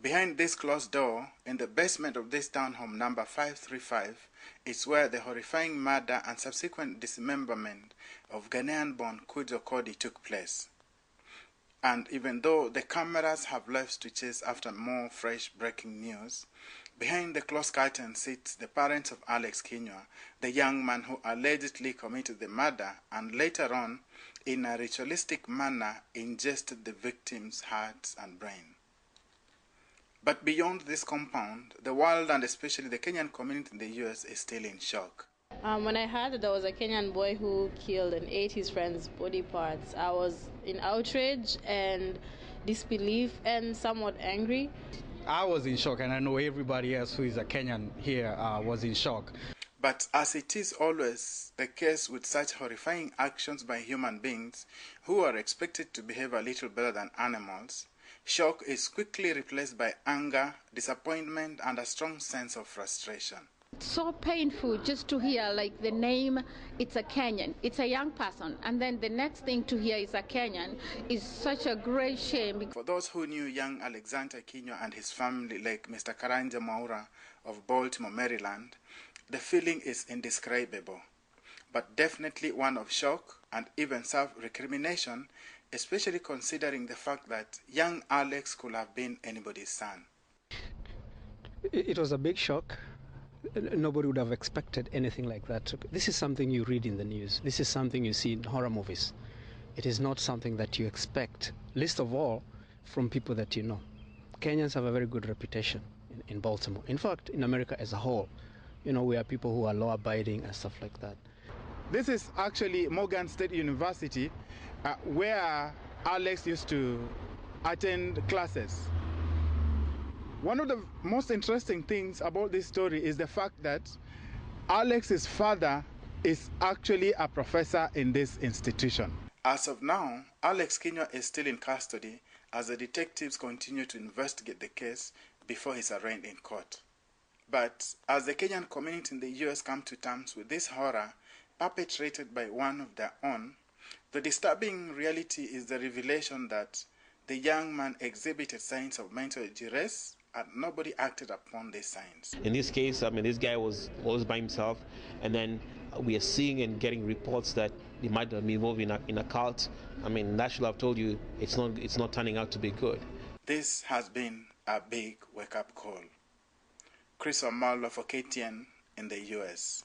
Behind this closed door, in the basement of this townhome number 535, is where the horrifying murder and subsequent dismemberment of Ghanaian-born Kujo Kodi took place. And even though the cameras have left to chase after more fresh breaking news, behind the closed curtain sits the parents of Alex Kinyua, the young man who allegedly committed the murder and later on, in a ritualistic manner, ingested the victim's hearts and brain. But beyond this compound, the world and especially the Kenyan community in the US is still in shock. When I heard that there was a Kenyan boy who killed and ate his friend's body parts, I was in outrage and disbelief and somewhat angry. I was in shock, and I know everybody else who is a Kenyan here was in shock. But as it is always the case with such horrifying actions by human beings who are expected to behave a little better than animals, shock is quickly replaced by anger, disappointment, and a strong sense of frustration. It's so painful just to hear like the name, it's a Kenyan, it's a young person, and then the next thing to hear is a Kenyan is such a great shame. For those who knew young Alexander Kinyua and his family, like Mr. Karanja Mwaura of Baltimore, Maryland, the feeling is indescribable, but definitely one of shock and even self-recrimination, especially considering the fact that young Alex could have been anybody's son. It was a big shock. Nobody would have expected anything like that. This is something you read in the news. This is something you see in horror movies. It is not something that you expect, least of all from people that you know. Kenyans have a very good reputation in Baltimore. In fact, in America as a whole. You know, we are people who are law-abiding and stuff like that. This is actually Morgan State University, where Alex used to attend classes. One of the most interesting things about this story is the fact that Alex's father is actually a professor in this institution. As of now, Alex Kinyua is still in custody as the detectives continue to investigate the case before he's arraigned in court. But as the Kenyan community in the US come to terms with this horror perpetrated by one of their own, the disturbing reality is the revelation that the young man exhibited signs of mental duress and nobody acted upon these signs. In this case, this guy was always by himself, and then we are seeing and getting reports that he might be involved in a cult. That should have told you it's not turning out to be good. This has been a big wake-up call. Chris Wamalwa for KTN in the US.